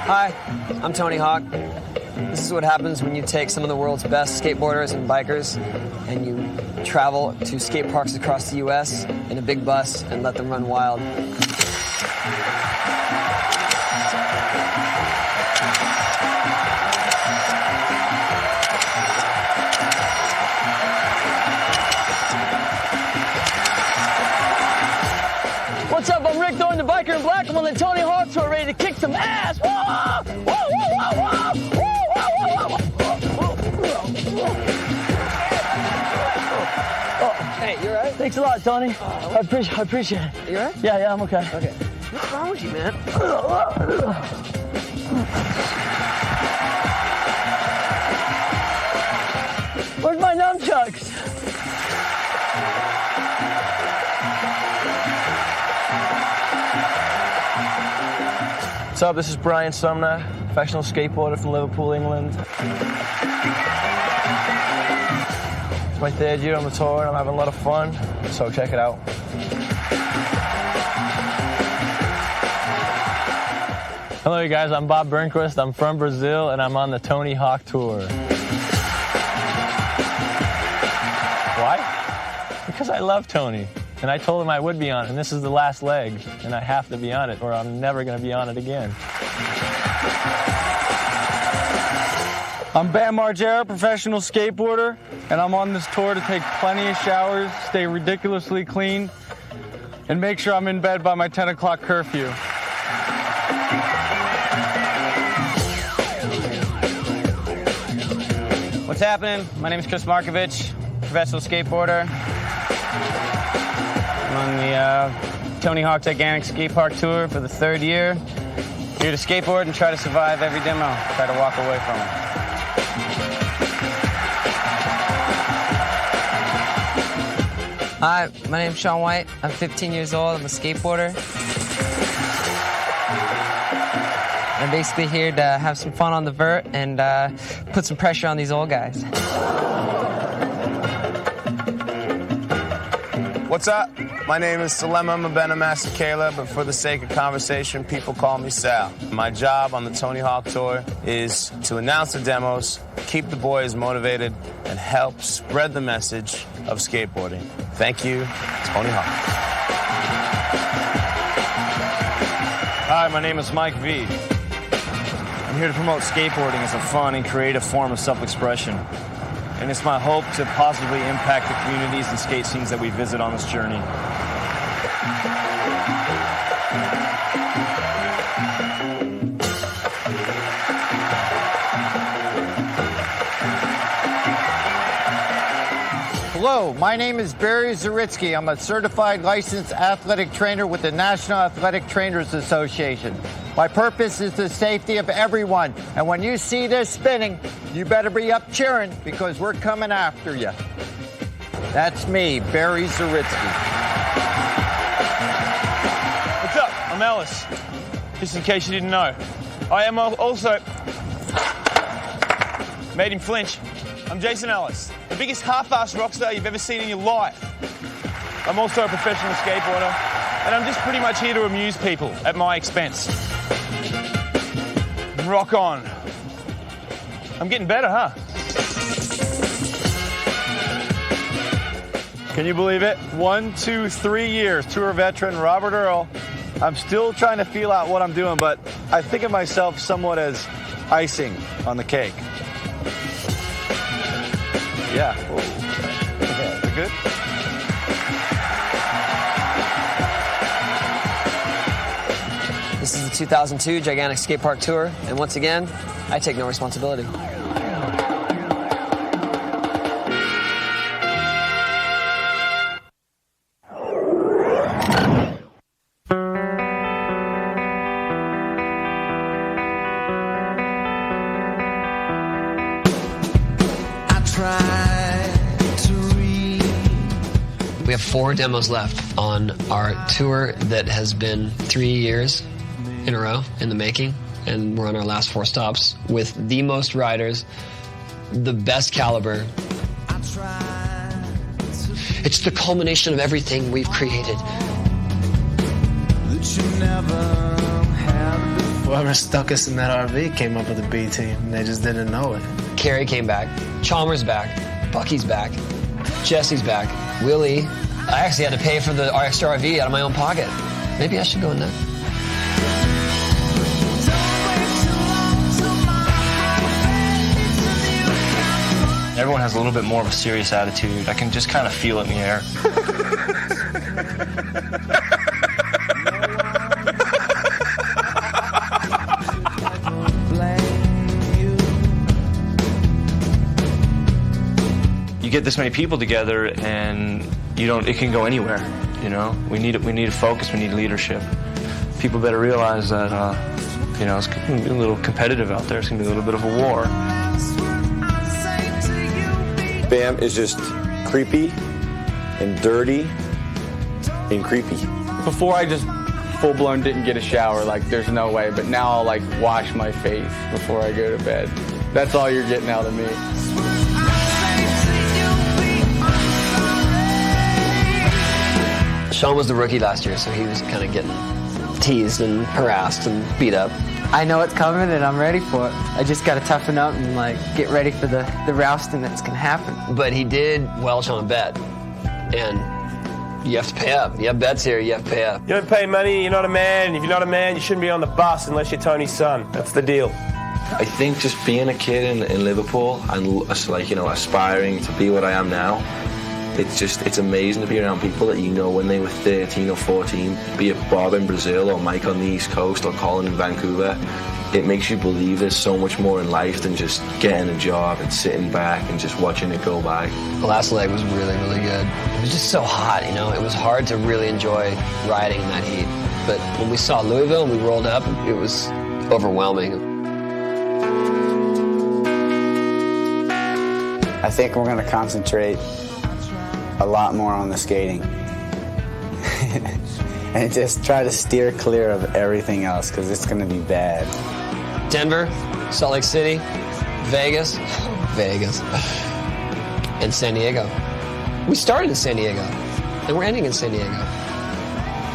Hi, I'm Tony Hawk. This is what happens when you take some of the world's best skateboarders and bikers and you travel to skate parks across the U.S. in a big bus and let them run wild. What's up? I'm Rick Thorne, the biker in black. I'm on the Tony Hawk Tour, ready to kick some ass. Whoa! Whoa, whoa, whoa, whoa! Oh, Hey, you alright? thanks a lot, Tony. I appreciate it. You alright? Yeah, I'm okay. Okay. What's wrong with you, man? Where's my nunchucks? What's up? This is Brian Sumner, professional skateboarder from Liverpool, England. It's my third year on the tour and I'm having a lot of fun, so check it out. Hello, you guys. I'm Bob Burnquist. I'm from Brazil and I'm on the Tony Hawk Tour. Why? Because I love Tony. And I told him I would be on it, and this is the last leg, and I have to be on it, or I'm never going to be on it again. I'm Bam Margera, professional skateboarder, and I'm on this tour to take plenty of showers, stay ridiculously clean, and make sure I'm in bed by my 10 o'clock curfew. What's happening? My name is Chris Markovich, professional skateboarder. I'm on the Tony Hawk Gigantic Skatepark Tour for the third year. Here to skateboard and try to survive every demo. Try to walk away from it. Hi, my name's Sean White. I'm 15 years old. I'm a skateboarder. I'm basically here to have some fun on the vert and put some pressure on these old guys. What's up? My name is Salema Mabena Masakela, but for the sake of conversation, people call me Sal. My job on the Tony Hawk Tour is to announce the demos, keep the boys motivated, and help spread the message of skateboarding. Thank you, Tony Hawk. Hi, my name is Mike V. I'm here to promote skateboarding as a fun and creative form of self-expression. And it's my hope to positively impact the communities and skate scenes that we visit on this journey. Hello, my name is Barry Zaritsky. I'm a certified licensed athletic trainer with the National Athletic Trainers Association. My purpose is the safety of everyone. And when you see this spinning, you better be up cheering because we're coming after you. That's me, Barry Zaritsky. What's up? I'm Ellis. Just in case you didn't know. I am also... Made him flinch. I'm Jason Ellis, the biggest half-assed rock star you've ever seen in your life. I'm also a professional skateboarder, and I'm just pretty much here to amuse people at my expense. Rock on. I'm getting better, huh? Can you believe it? 1, 2, 3 years, tour veteran Robert Earl. I'm still trying to feel out what I'm doing, but I think of myself somewhat as icing on the cake. Yeah. Whoa. Okay. Good? This is the 2002 Gigantic Skatepark Tour, and once again, I take no responsibility. We have 4 demos left on our tour that has been 3 years in a row in the making, and we're on our last 4 stops with the most riders, the best caliber. It's the culmination of everything we've created. That you never had before. Whoever stuck us in that RV came up with a B team, and they just didn't know it. Carrie came back. Chalmers back. Bucky's back. Jesse's back. Willie. I actually had to pay for the extra RV out of my own pocket. Maybe I should go in that. Everyone has a little bit more of a serious attitude. I can just kind of feel it in the air. You get this many people together, and it can go anywhere. You know, we need a focus. We need leadership. People better realize that it's going to be a little competitive out there. It's going to be a little bit of a war. Bam is just creepy and dirty and creepy. Before I just full-blown didn't get a shower, like there's no way, but now I'll like wash my face before I go to bed. That's all you're getting out of me. Sean was the rookie last year, so he was kind of getting teased and harassed and beat up. I know it's coming and I'm ready for it. I just got to toughen up and like get ready for the rousting that's going to happen. But he did welch on a bet, and you have to pay up. You have bets here, you have to pay up. You don't pay money, you're not a man. If you're not a man, you shouldn't be on the bus unless you're Tony's son. That's the deal. I think just being a kid in Liverpool and aspiring to be what I am now, it's amazing to be around people that you know when they were 13 or 14, be it Bob in Brazil or Mike on the East Coast or Colin in Vancouver. It makes you believe there's so much more in life than just getting a job and sitting back and just watching it go by. The last leg was really, really good. It was just so hot, It was hard to really enjoy riding in that heat. But when we saw Louisville and we rolled up, it was overwhelming. I think we're going to concentrate a lot more on the skating and just try to steer clear of everything else because it's going to be bad. Denver, Salt Lake City, Vegas, and San Diego. We started in San Diego, and we're ending in San Diego.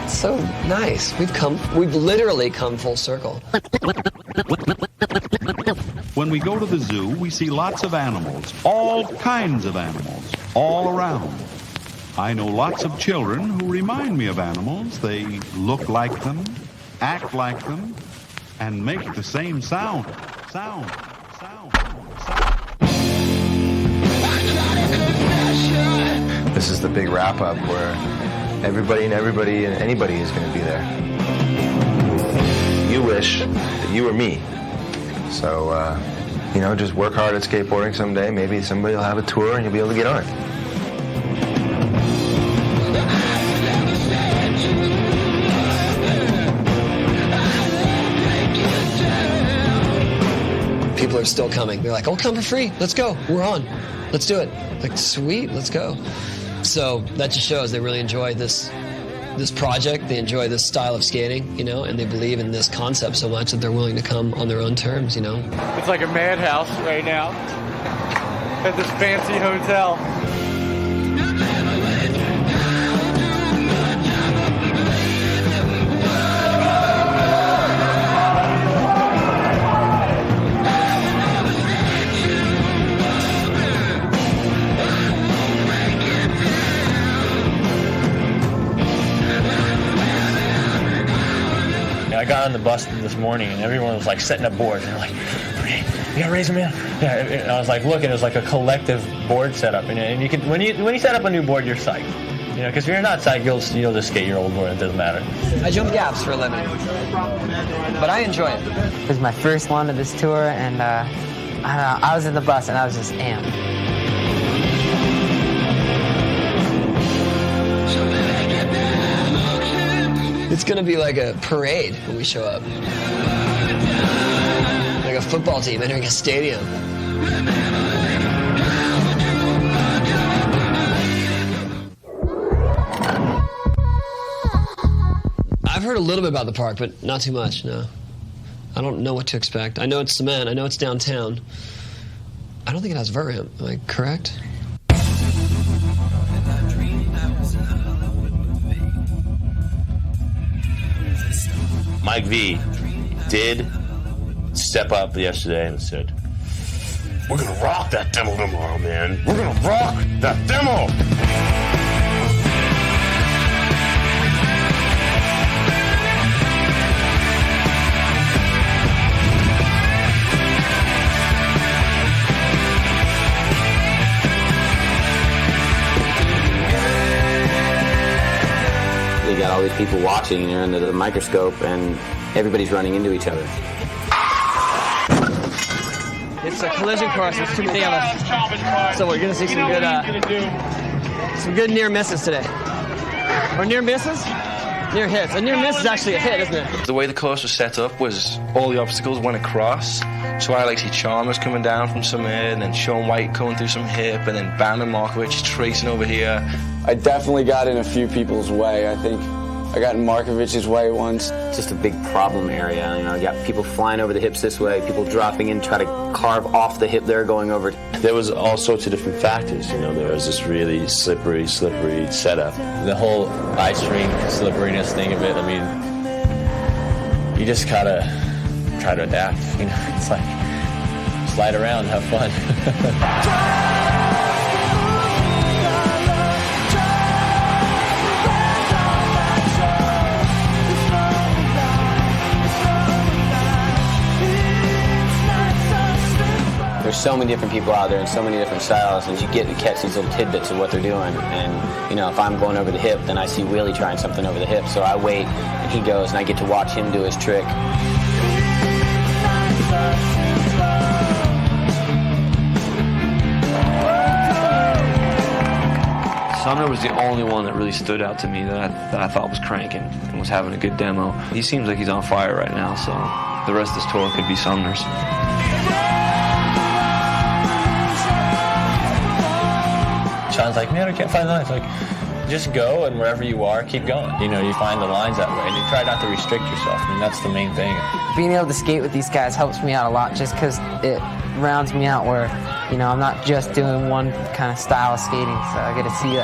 It's so nice. We've literally come full circle. When we go to the zoo, we see lots of animals, all kinds of animals, all around. I know lots of children who remind me of animals. They look like them, act like them, and make the same sound. This is the big wrap-up where everybody and anybody is going to be there. You wish that you were me. So, just work hard at skateboarding someday. Maybe somebody will have a tour and you'll be able to get on it. People are still coming. They're like, "Oh, come for free. Let's go. We're on. Let's do it." Like, sweet, let's go. So that just shows they really enjoy this project. They enjoy this style of skating, and they believe in this concept so much that they're willing to come on their own terms, It's like a madhouse right now at this fancy hotel. I got on the bus this morning and everyone was like setting up boards and they're like, "Okay, you gotta raise them in." Yeah, and I was like looking, it was like a collective board setup, and you can when you set up a new board, you're psyched, because if you're not psyched, you'll just skate your old board. It doesn't matter. I jump gaps for a living, but I enjoy it. It was my first one of this tour, and I don't know, I was in the bus and I was just amped. It's gonna be like a parade when we show up. Like a football team entering a stadium. I've heard a little bit about the park, but not too much, no. I don't know what to expect. I know it's cement, I know it's downtown. I don't think it has vert ramp, am I correct? Mike V, did step up yesterday and said, "We're gonna rock that demo tomorrow, man. We're gonna rock that demo." You got all these people watching, and you're under the microscope, and everybody's running into each other. It's a collision course. There's too many of us. So we're going to see some good near misses today. Or near misses? Near hits. A near miss is actually a hit, isn't it? The way the course was set up was all the obstacles went across. So I see Chalmers coming down from somewhere, and then Sean White coming through some hip, and then Bam and Markovic tracing over here. I definitely got in a few people's way. I think I got in Markovic's way once. Just a big problem area. You know, you got people flying over the hips this way, people dropping in, try to carve off the hip they're going over. There was all sorts of different factors. There was this really slippery setup. The whole ice rink slipperiness thing of it, you just gotta try to adapt. It's like slide around, have fun. There's so many different people out there and so many different styles, and you get to catch these little tidbits of what they're doing. And, if I'm going over the hip, then I see Willie trying something over the hip. So I wait, and he goes, and I get to watch him do his trick. Sumner was the only one that really stood out to me that I thought was cranking and was having a good demo. He seems like he's on fire right now, so the rest of this tour could be Sumner's. Sean's like, man, I can't find the lines. Like, just go, and wherever you are, keep going. You find the lines that way, and you try not to restrict yourself. That's the main thing. Being able to skate with these guys helps me out a lot, just because it rounds me out where, I'm not just doing one kind of style of skating, so I get to see,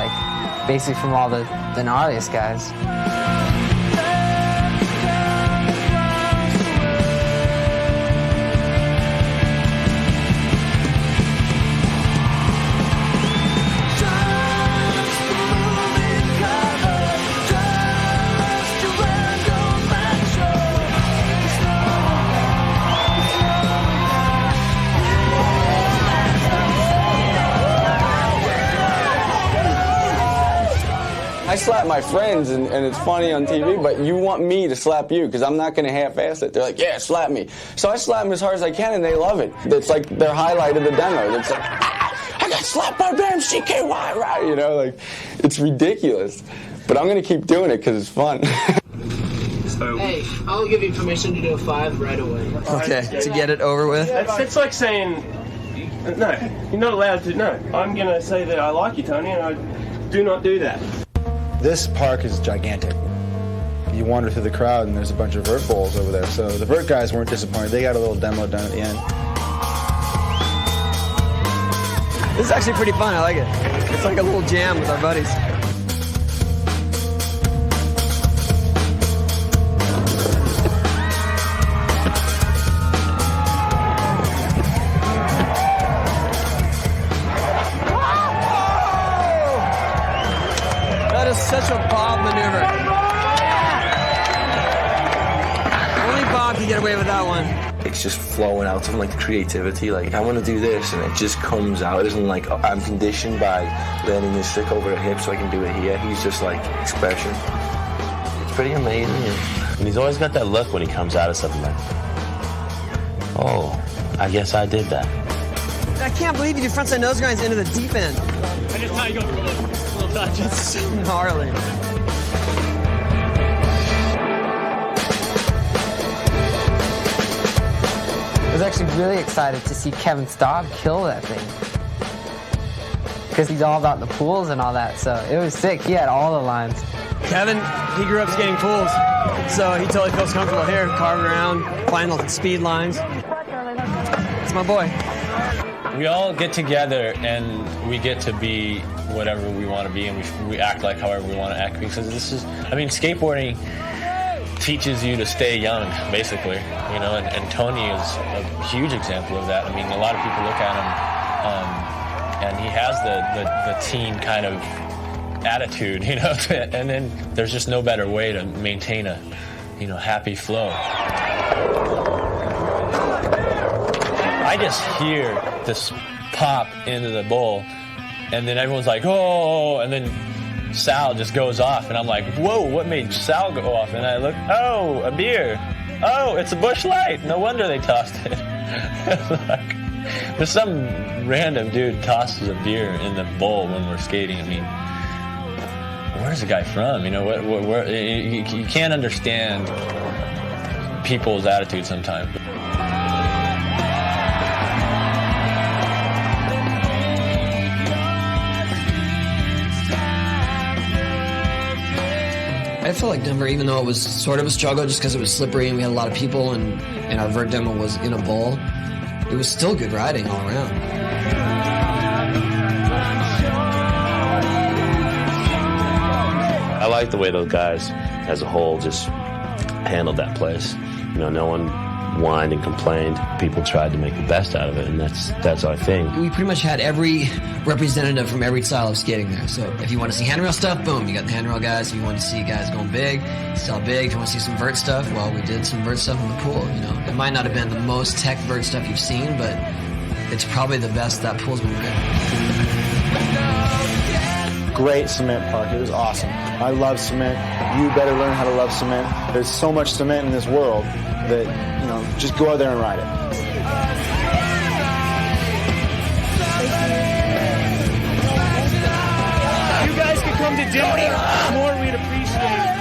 basically from all the gnarliest guys. I slap my friends, and it's funny on TV, but you want me to slap you, because I'm not going to half-ass it. They're like, yeah, slap me. So I slap them as hard as I can, and they love it. It's like their highlight of the demo. It's like, I got slapped by Bam CKY, right? It's ridiculous. But I'm going to keep doing it because it's fun. Hey, I'll give you permission to do a 5 right away. Okay, to get it over with. It's like saying, no, you're not allowed to, no. I'm going to say that I like you, Tony, and I do not do that. This park is gigantic. You wander through the crowd and there's a bunch of vert bowls over there. So the vert guys weren't disappointed. They got a little demo done at the end. This is actually pretty fun. I like it. It's like a little jam with our buddies. That is such a Bob maneuver. Only Bob can get away with that one. It's just flowing out from the creativity. I want to do this, and it just comes out. It isn't like I'm conditioned by learning this trick over a hip so I can do it here. He's just expression. It's pretty amazing. And he's always got that look when he comes out of something like, oh, I guess I did that. I can't believe you do frontside nose grinds into the deep end. I just how you go through a little touch. It's so gnarly. I was actually really excited to see Kevin Staub kill that thing. Because he's all about the pools and all that, so it was sick. He had all the lines. Kevin, he grew up skating pools, so he totally feels comfortable here, carving around, finding the speed lines. It's my boy. We all get together and we get to be whatever we want to be, and we act like however we want to act, because this is, skateboarding teaches you to stay young, basically. You know, and Tony is a huge example of that. I mean, a lot of people look at him, and he has the teen kind of attitude, you know, and then there's just no better way to maintain a, you know, happy flow. I just hear this pop into the bowl, and then everyone's like, oh, and then Sal just goes off, and I'm like, whoa, what made Sal go off? And I look, oh, a beer. Oh, it's a Busch Light. No wonder they tossed it. Like, there's some random dude tosses a beer in the bowl when we're skating. I mean, where's the guy from? You know, where you can't understand people's attitude sometimes. I felt like Denver, even though it was sort of a struggle just because it was slippery and we had a lot of people and our vert demo was in a bowl, it was still good riding all around. I like the way those guys as a whole just handled that place. You know, no one whined and complained. People tried to make the best out of it, and that's our thing. We pretty much had every representative from every style of skating there. So if you want to see handrail stuff, boom, you got the handrail guys. If you want to see guys going big, still big. If you want to see some vert stuff, well, we did some vert stuff in the pool. You know, it might not have been the most tech vert stuff you've seen, but it's probably the best that pool's been ridden. Great cement park. It was awesome. I love cement. You better learn how to love cement. There's so much cement in this world that, you know, just go out there and ride it. You guys could come to dinner more, we'd appreciate it.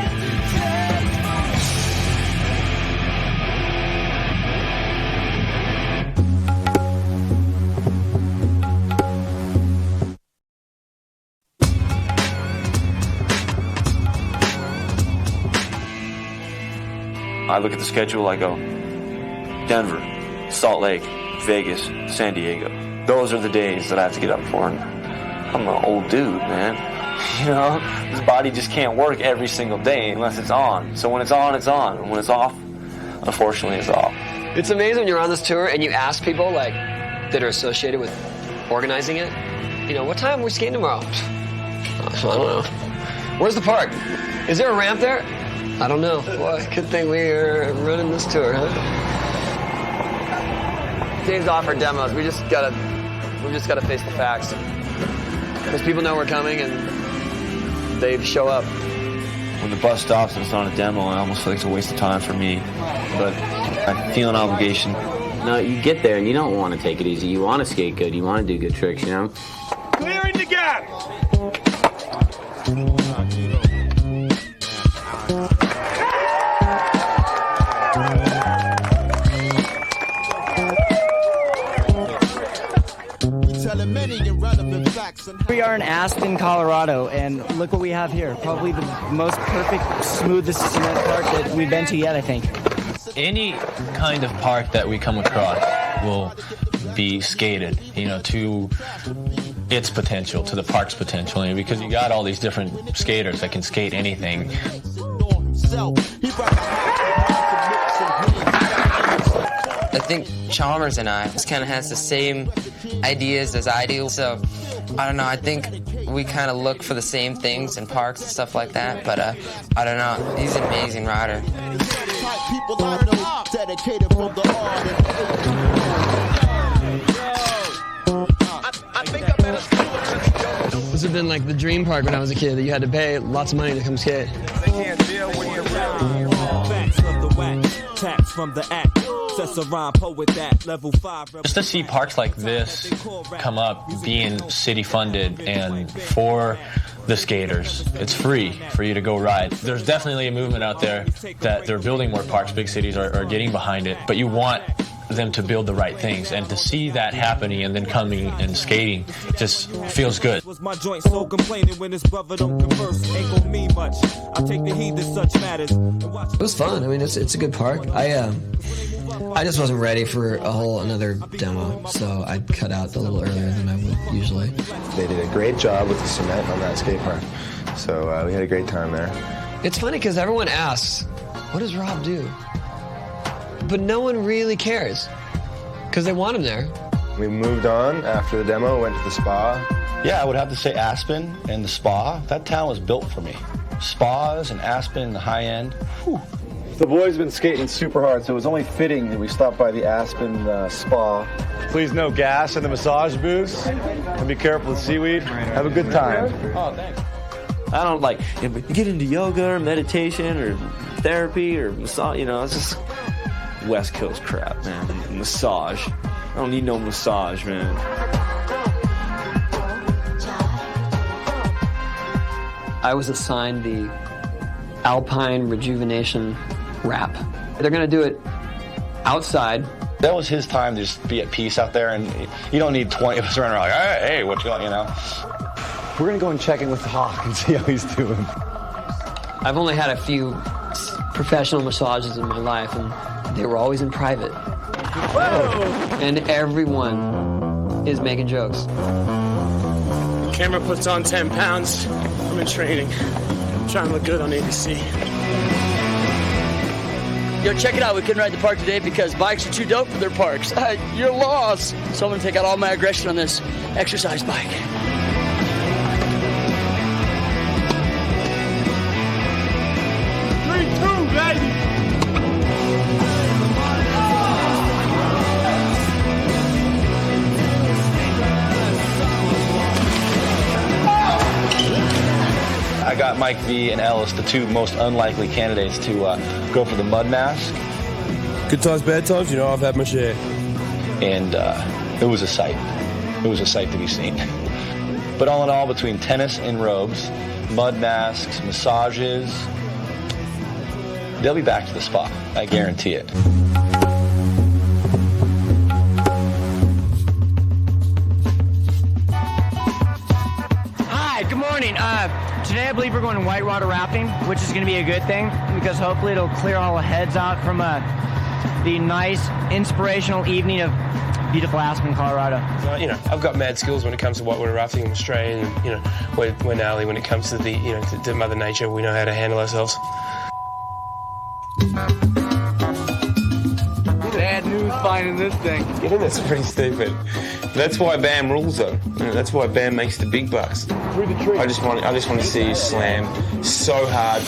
I look at the schedule, I go, Denver, Salt Lake, Vegas, San Diego. Those are the days that I have to get up for, and I'm an old dude, man. You know, this body just can't work every single day unless it's on. So when it's on, it's on. And when it's off, unfortunately, it's off. It's amazing when you're on this tour and you ask people like that are associated with organizing it, you know, what time are we skating tomorrow? I don't know. Where's the park? Is there a ramp there? I don't know. Well, good thing we're running this tour, huh? Dave's offered demos. We just gotta face the facts. Because people know we're coming and they show up. When the bus stops and it's on a demo, I almost feel like it's a waste of time for me. But I feel an obligation. No, you get there and you don't want to take it easy. You want to skate good. You want to do good tricks, you know? Clearing the gap! We are in Aspen, Colorado, and look what we have here. Probably the most perfect, smoothest cement park that we've been to yet, I think. Any kind of park that we come across will be skated, you know, to its potential, to the park's potential, and because you got all these different skaters that can skate anything. I think Chalmers and I just kind of has the same ideas as I do, so I don't know, I think we kind of look for the same things in parks and stuff like that, but I don't know, he's an amazing rider. This would have been like the dream park when I was a kid, that you had to pay lots of money to come skate. Just to see parks like this come up, being city funded and for the skaters, it's free for you to go ride. There's definitely a movement out there that they're building more parks, big cities are getting behind it, but you want them to build the right things, and to see that happening and then coming and skating just feels good. It was fun. I mean, it's a good park. I just wasn't ready for another demo, so I cut out a little earlier than I would usually. They did a great job with the cement on that skate park, so we had a great time there. It's funny because everyone asks, what does Rob do? But no one really cares because they want him there. We moved on after the demo, went to the spa. Yeah, I would have to say Aspen and the spa. That town was built for me. Spas and Aspen, the high end. Whew. The boys have been skating super hard, so it was only fitting that we stopped by the Aspen spa. Please no gas in the massage booths. And be careful with seaweed. Have a good time. Oh, thanks. I don't like get into yoga or meditation or therapy or massage. You know, it's just West Coast crap, man. Massage. I don't need no massage, man. I was assigned the Alpine Rejuvenation wrap. They're going to do it outside. That was his time to just be at peace out there, and you don't need 20 of us running around like, hey, what you want, you know? We're going to go and check in with Hawk and see how he's doing. I've only had a few professional massages in my life, and they were always in private. Whoa! And everyone is making jokes. Camera puts on 10 pounds. I'm in training. I'm trying to look good on ABC. Yo, check it out. We couldn't ride the park today because bikes are too dope for their parks. You're lost. So I'm going to take out all my aggression on this exercise bike. 3-2, baby! I got Mike V and Ellis, the two most unlikely candidates to go for the mud mask. Good times, bad times, you know, I've had my share. And it was a sight. It was a sight to be seen. But all in all, between tennis and robes, mud masks, massages, they'll be back to the spot. I guarantee it. Hi, good morning. Today I believe we're going whitewater rafting, which is going to be a good thing because hopefully it'll clear all the heads out from the nice, inspirational evening of beautiful Aspen, Colorado. You know, I've got mad skills when it comes to whitewater rafting in Australia, and, you know, we're gnarly when it comes to the, you know, to Mother Nature. We know how to handle ourselves. Bad news finding this thing. Yeah, that's pretty stupid. That's why BAM rules, though. You know, that's why BAM makes the big bucks. Through the tree. I just want to see you slam so hard.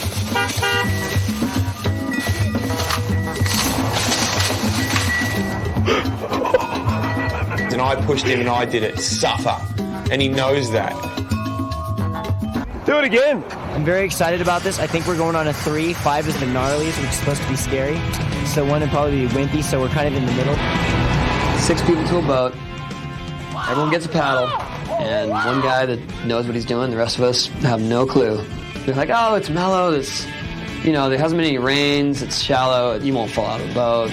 And I pushed him and I did it. Suffer. And he knows that. Do it again. I'm very excited about this. I think we're going on a 3. 5 is the gnarliest, which is supposed to be scary. So 1 would probably be wimpy, so we're kind of in the middle. 6 people to a boat. Everyone gets a paddle, and one guy that knows what he's doing. The rest of us have no clue. They're like, oh, it's mellow. It's, you know, there hasn't been any rains. It's shallow. You won't fall out of the boat.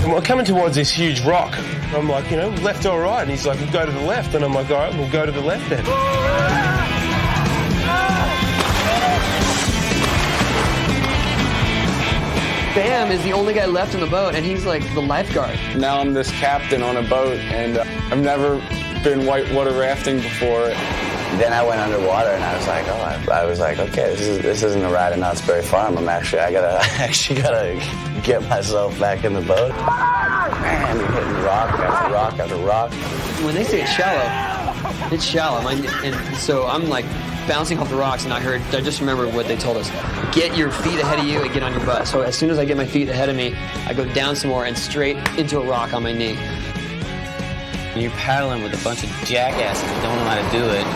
And we're coming towards this huge rock. I'm like, you know, left or right? And he's like, we'll go to the left. And I'm like, all right, we'll go to the left then. Bam is the only guy left in the boat, and he's like the lifeguard. Now I'm this captain on a boat, and I've never been whitewater rafting before. Then I went underwater, and I was like, I was like, okay, this isn't a ride at Knott's Berry Farm. I actually gotta get myself back in the boat. Man, you're hitting rock after rock after rock. When they say it's shallow, it's shallow. And so I'm like bouncing off the rocks, and I just remembered what they told us. Get your feet ahead of you and get on your butt. So as soon as I get my feet ahead of me, I go down some more and straight into a rock on my knee. You're paddling with a bunch of jackasses that don't know how to do it.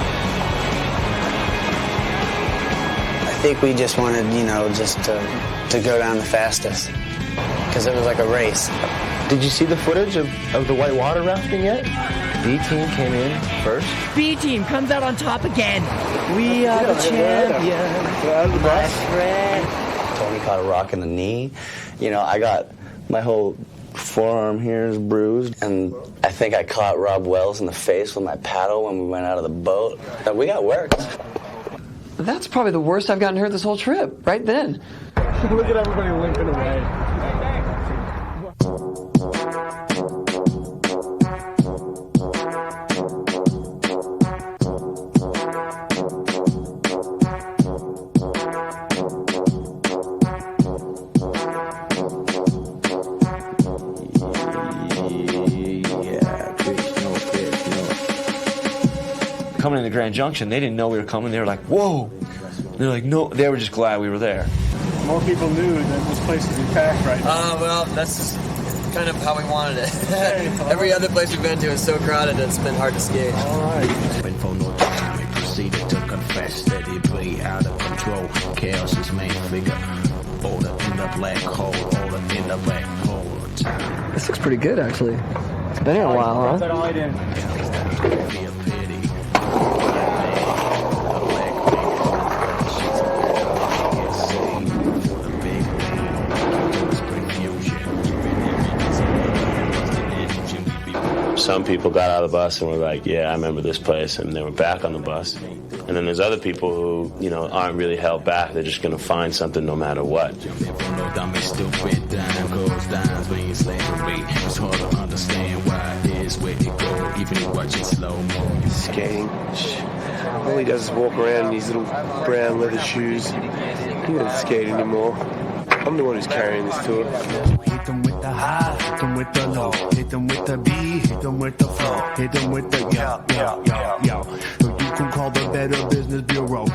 I think we just wanted, you know, just to go down the fastest, because it was like a race. Did you see the footage of the whitewater rafting yet? B-team came in first. B-team comes out on top again. We are the champions, my friend. Tony caught a rock in the knee. You know, I got my whole forearm here is bruised, and I think I caught Rob Wells in the face with my paddle when we went out of the boat. We got worked. That's probably the worst I've gotten hurt this whole trip, right then. Look at everybody limping away. coming into Grand Junction, they didn't know we were coming. They were like, whoa. They're like, no, they were just glad we were there. More people knew that this place would be packed right now. Well, that's just kind of how we wanted it. Every other place we've been to is so crowded that it's been hard to skate. All right. Proceeded to confess that it be out of control. Chaos is main figure. Order in the black hole. Order in the black hole. This looks pretty good, actually. It's been here a while, huh? Some people got out of the bus and were like, yeah, I remember this place, and they were back on the bus. And then there's other people who, aren't really held back. They're just going to find something no matter what. Skating. All he does is walk around in these little brown leather shoes. He doesn't skate anymore. I'm the one who's carrying this tour. Hit them with the high, hit them with the low, hit them with the beat, hit them with the flow, hit them with the yo. So you can call the Better Business Bureau.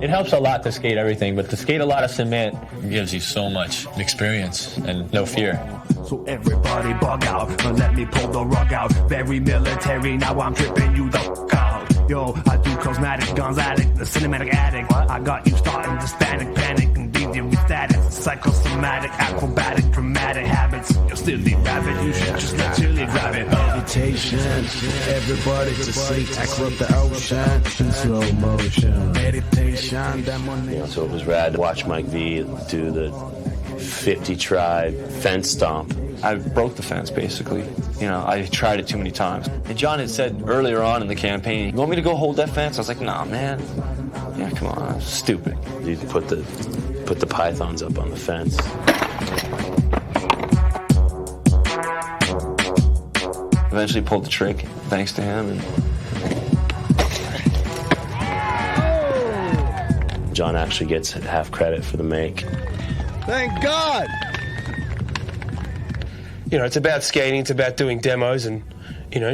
It helps a lot to skate everything, but to skate a lot of cement gives you so much experience and no fear. So everybody bug out, and let me pull the rug out. Very military, now I'm tripping you the fuck out. Yo, I do cosmetic, guns addict, the cinematic addict. I got you starting to panic, and leave you with static. Psychosomatic, acrobatic, dramatic habits. You're still the rabbit, you should just naturally grab it. Meditation, everybody to sleep, tackle up the ocean in slow motion. Meditation, that money. So it was rad to watch Mike V do the 50-try fence stomp. I broke the fence, basically. I tried it too many times. And John had said earlier on in the campaign, you want me to go hold that fence? I was like, nah, man. Yeah, come on, that's stupid. You put the pythons up on the fence. Eventually pulled the trick, thanks to him. And John actually gets half credit for the make. Thank God! It's about skating, it's about doing demos and,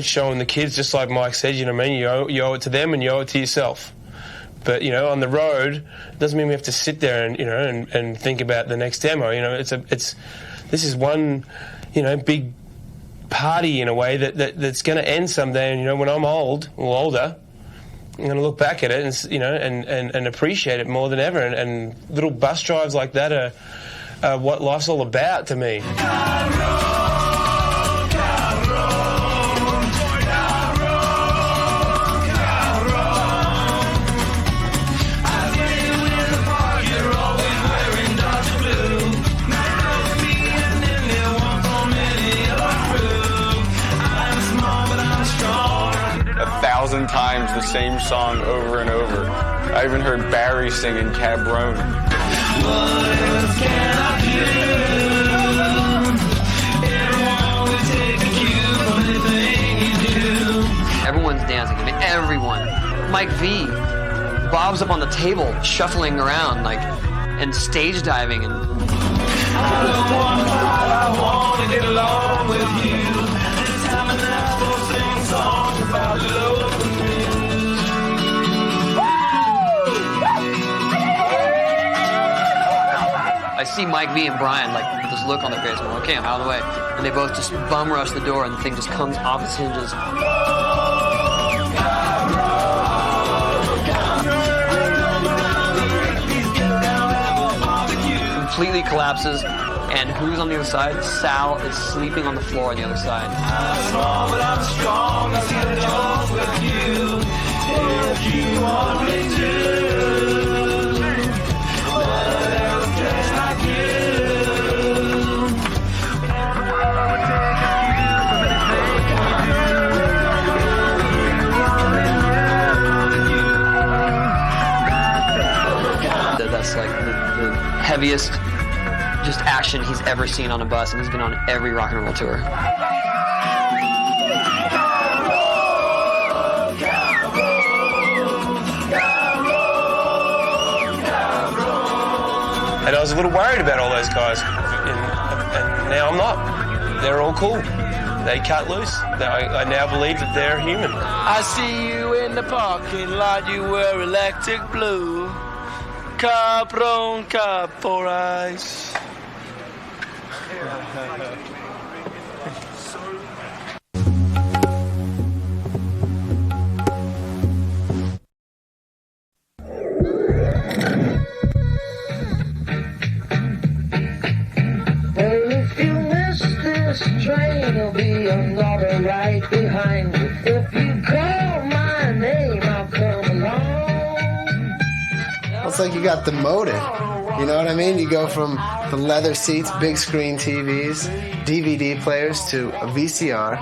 showing the kids, just like Mike said, you know what I mean? You owe it to them and you owe it to yourself. But, on the road, it doesn't mean we have to sit there and, and think about the next demo. This is one, big party in a way that's going to end someday. And, when I'm old or older, I'm going to look back at it and, and appreciate it more than ever. And little bus drives like that are what life's all about to me. Times the same song over and over. I even heard Barry singing Cabron. What else can I do? Everyone will take a cue from anything you do. Everyone's dancing. Everyone. Mike V. Bob's up on the table, shuffling around, and stage diving. And I want to get along with you. This time and that's for sing songs about love. I see Mike V and Brian with this look on their face. I'm like, okay, I'm out of the way. And they both just bum rush the door and the thing just comes off its hinges. Completely collapses. And who's on the other side? Sal is sleeping on the floor on the other side. I'm small, but I'm strong. I see the doors with you. If you want me to. What else can I do? That's the heaviest just action he's ever seen on a bus, and he's been on every rock and roll tour. And I was a little worried about all those guys, and now I'm not. They're all cool. they cut loose. I now believe that they're human. I see you in the parking lot, you wear electric blue. Cabron, cab for ice. Train will be another right behind you. If you call my name, I'll come along. It's like you got demoted. You know what I mean? You go from the leather seats, big screen TVs, DVD players to a VCR.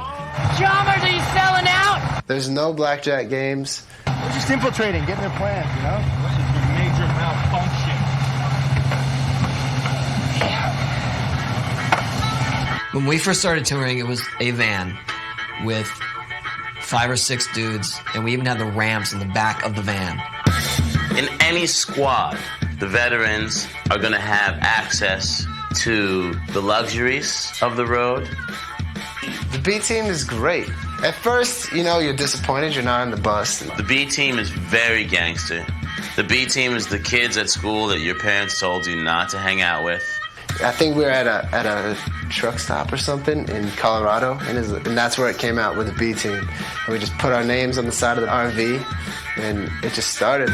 Chalmers, are you selling out? There's no blackjack games. We're just infiltrating, getting their plans, you know? This is a major malfunction. When we first started touring, it was a van with 5 or 6 dudes, and we even had the ramps in the back of the van. In any squad, the veterans are going to have access to the luxuries of the road. The B team is great. At first, you know, you're disappointed you're not on the bus. The B team is very gangster. The B team is the kids at school that your parents told you not to hang out with. I think we were at a truck stop or something in Colorado, and that's where it came out with the B team. And we just put our names on the side of the RV, and it just started.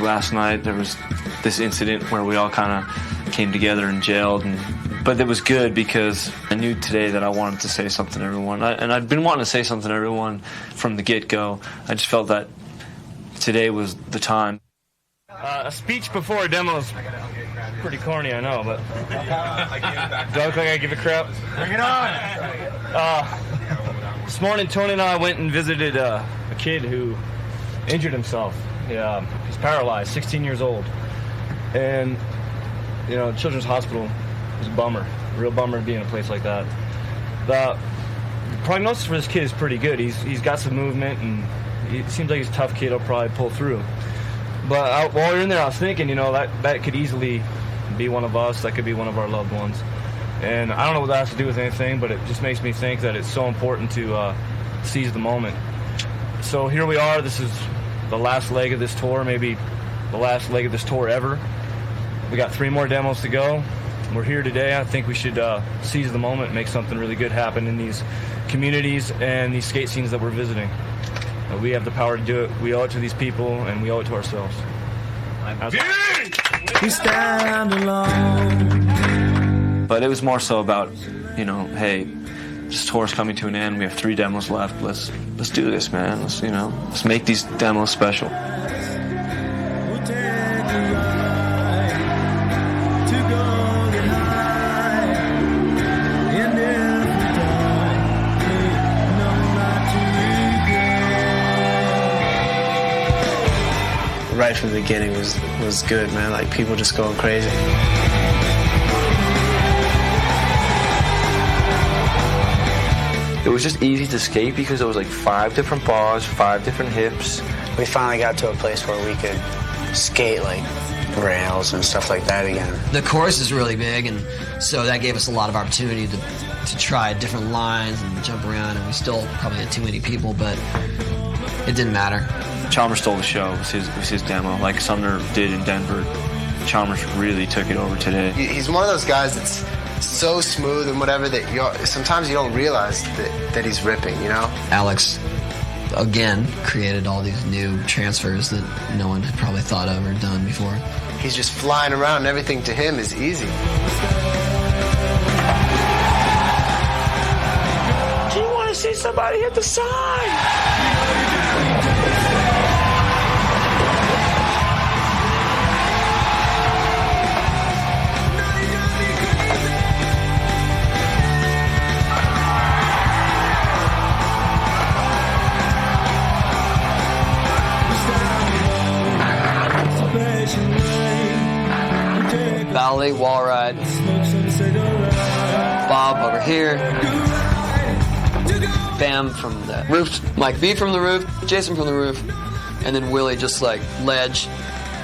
Last night there was this incident where we all kind of came together and jailed, but it was good because I knew today that I wanted to say something to everyone, and I'd been wanting to say something to everyone from the get-go. I just felt that today was the time. A speech before a demo is pretty corny, I know, but do I look like I give a crap? Bring it on! This morning, Tony and I went and visited a kid who injured himself. He's paralyzed, 16 years old. And, you know, Children's Hospital is a bummer, a real bummer to be in a place like that. The prognosis for this kid is pretty good. He's got some movement, and it seems like he's a tough kid. He'll probably pull through. But while we were in there, I was thinking, you know, that could easily be one of us. That could be one of our loved ones. And I don't know what that has to do with anything, but it just makes me think that it's so important to seize the moment. So here we are. This is the last leg of this tour, maybe the last leg of this tour ever. We got 3 more demos to go. We're here today. I think we should seize the moment and make something really good happen in these communities and these skate scenes that we're visiting. We have the power to do it. We owe it to these people, and we owe it to ourselves. We stand alone. But it was more so about, you know, hey, this tour's coming to an end. We have 3 demos left. Let's do this, man. Let's make these demos special. Right from the beginning was good, man. Like, people just going crazy. It was just easy to skate because there was like 5 different bars, 5 different hips. We finally got to a place where we could skate like rails and stuff like that again. The course is really big, and so that gave us a lot of opportunity to try different lines and jump around, and we still probably had too many people, but it didn't matter. Chalmers stole the show. It was his demo, like Sumner did in Denver. Chalmers really took it over today. He's one of those guys that's so smooth and whatever that sometimes you don't realize that he's ripping, you know? Alex, again, created all these new transfers that no one had probably thought of or done before. He's just flying around, and everything to him is easy. Do you want to see somebody hit the sign? Valley, wall ride. Bob over here. Bam from the roof. Mike V from the roof. Jason from the roof. And then Willie just like ledge,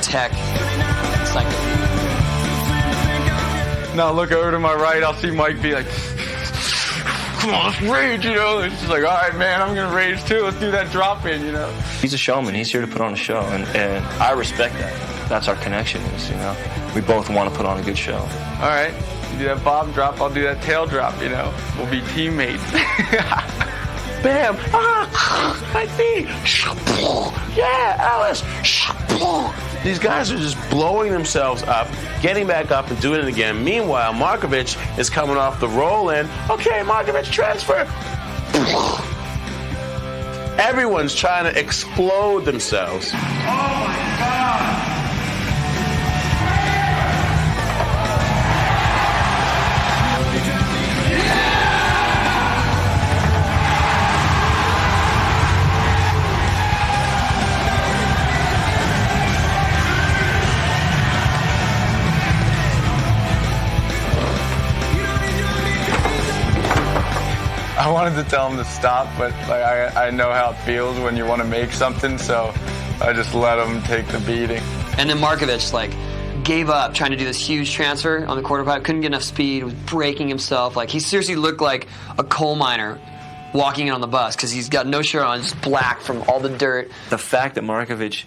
tech, cycle. And I'll look over to my right, I'll see Mike be like, come on, let's rage, you know. It's just like, all right, man, I'm gonna rage too. Let's do that drop in, you know. He's a showman. He's here to put on a show, and I respect that. That's our connection is, you know. We both want to put on a good show. All right, you do that bob drop, I'll do that tail drop, you know. We'll be teammates. Bam! Ah, my feet! Yeah, Alice! These guys are just blowing themselves up, getting back up and doing it again. Meanwhile, Markovic is coming off the roll in. Okay, Markovic, transfer! Everyone's trying to explode themselves. Oh my God! I wanted to tell him to stop, but like I know how it feels when you want to make something, so I just let him take the beating. And then Markovic like gave up trying to do this huge transfer on the quarter pipe, couldn't get enough speed, was breaking himself. Like he seriously looked like a coal miner walking in on the bus because he's got no shirt on, just black from all the dirt. The fact that Markovic,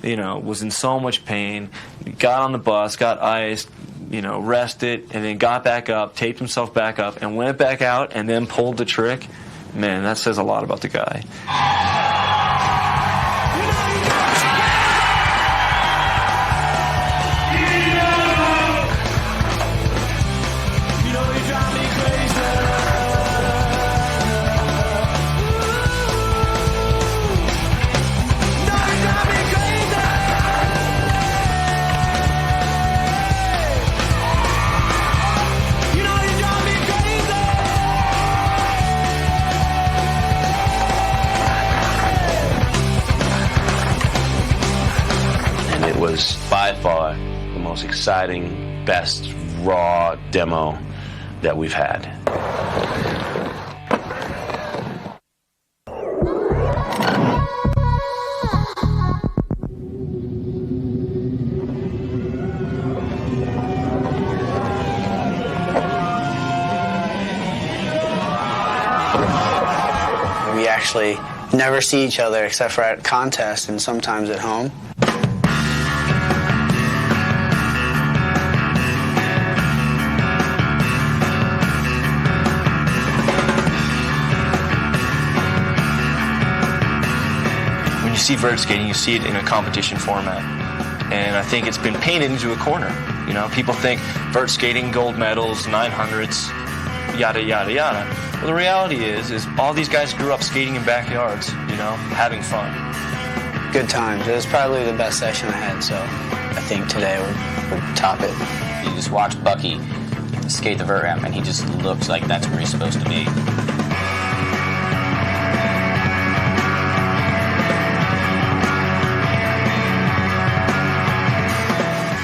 you know, was in so much pain, got on the bus, got iced, you know, rested, and then got back up, taped himself back up, and went back out, and then pulled the trick, man, that says a lot about the guy. Was by far the most exciting, best, raw demo that we've had. We actually never see each other except for at contests and sometimes at home. See vert skating, you see it in a competition format, and I think it's been painted into a corner. You know, people think vert skating, gold medals, 900s, yada yada yada. Well, the reality is all these guys grew up skating in backyards, you know, having fun. Good times. It was probably the best session I had, so I think today would top it. You just watch Bucky skate the vert ramp, and he just looks like that's where he's supposed to be.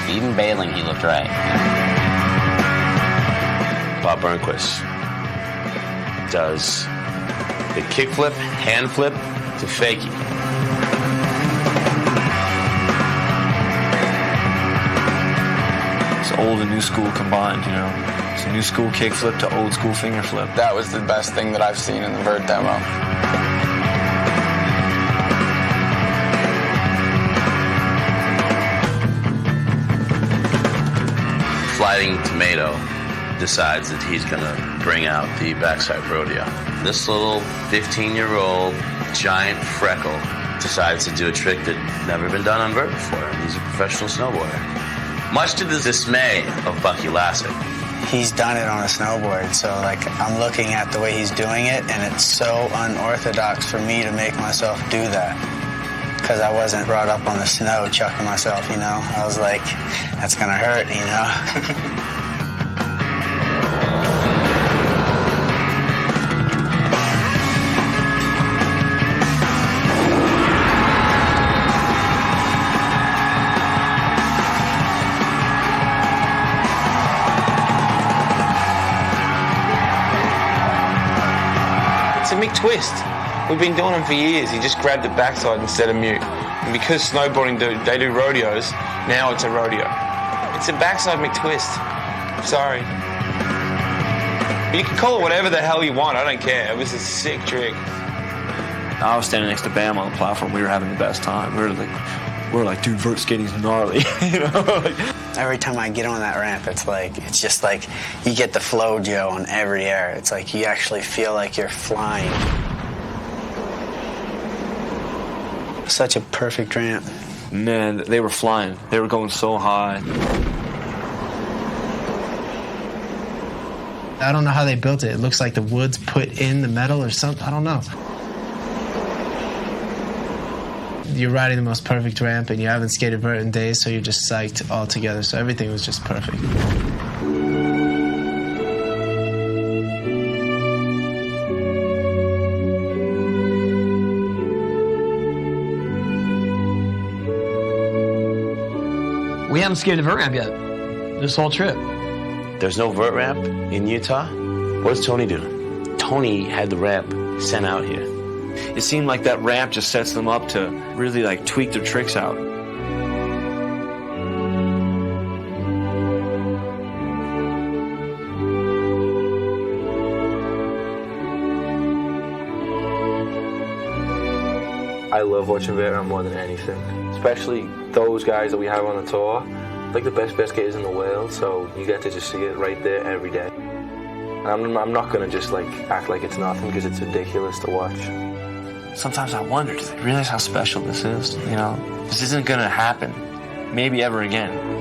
Even bailing, he looked right. Bob Burnquist does the kickflip, hand flip to fakie. It's old and new school combined, you know. It's a new school kickflip to old school finger flip. That was the best thing that I've seen in the vert demo. Flying Tomato decides that he's going to bring out the backside rodeo. This little 15-year-old giant freckle decides to do a trick that never been done on vert before. He's a professional snowboarder. Much to the dismay of Bucky Lassick. He's done it on a snowboard, so like I'm looking at the way he's doing it, and it's so unorthodox for me to make myself do that. Because I wasn't brought up on the snow chucking myself, you know. I was like, that's gonna hurt, you know. It's a McTwist. We've been doing them for years. He just grabbed the backside instead of mute. And because snowboarding, they do rodeos, now it's a rodeo. It's a backside McTwist. Sorry. You can call it whatever the hell you want. I don't care. It was a sick trick. I was standing next to Bam on the platform. We were having the best time. We were like, dude, vert skating's gnarly. You know? Every time I get on that ramp, it's just like you get the flow, Joe, on every air. It's like you actually feel like you're flying. Such a perfect ramp. Man, they were flying. They were going so high. I don't know how they built it. It looks like the wood's put in the metal or something. I don't know. You're riding the most perfect ramp and you haven't skated vert in days, so you're just psyched all together. So everything was just perfect. We haven't skated a vert ramp yet this whole trip. There's no vert ramp in Utah? What does Tony do? Tony had the ramp sent out here. It seemed like that ramp just sets them up to really like tweak their tricks out. I love watching vert ramp more than anything, especially those guys that we have on the tour. Like the best skaters in the world, so you get to just see it right there every day. And I'm not gonna just like act like it's nothing because it's ridiculous to watch. Sometimes I wonder, do they realize how special this is? You know, this isn't gonna happen, maybe ever again.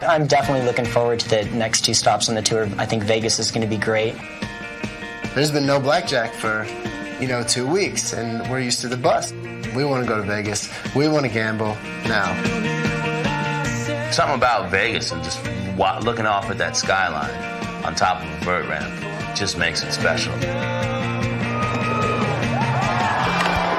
I'm definitely looking forward to the next 2 stops on the tour. I think Vegas is going to be great. There's been no blackjack for, 2 weeks, and we're used to the bus. We want to go to Vegas. We want to gamble now. Something about Vegas and just looking off at that skyline on top of a vert ramp just makes it special.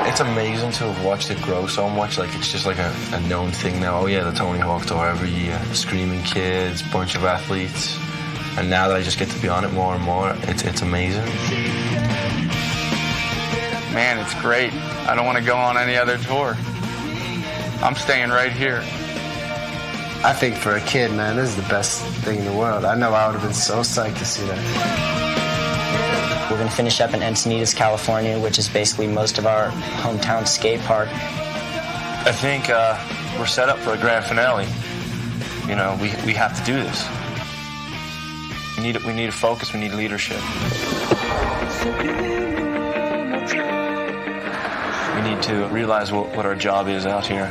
It's amazing to have watched it grow so much. Like, it's just like a known thing now. Oh yeah, the Tony Hawk Tour every year. Screaming kids, bunch of athletes. And now that I just get to be on it more and more, it's amazing. Man, it's great. I don't want to go on any other tour. I'm staying right here. I think for a kid, man, this is the best thing in the world. I know I would have been so psyched to see that. We're going to finish up in Encinitas, California, which is basically most of our hometown skate park. I think we're set up for a grand finale. We have to do this. We need to focus. We need leadership. We need to realize what our job is out here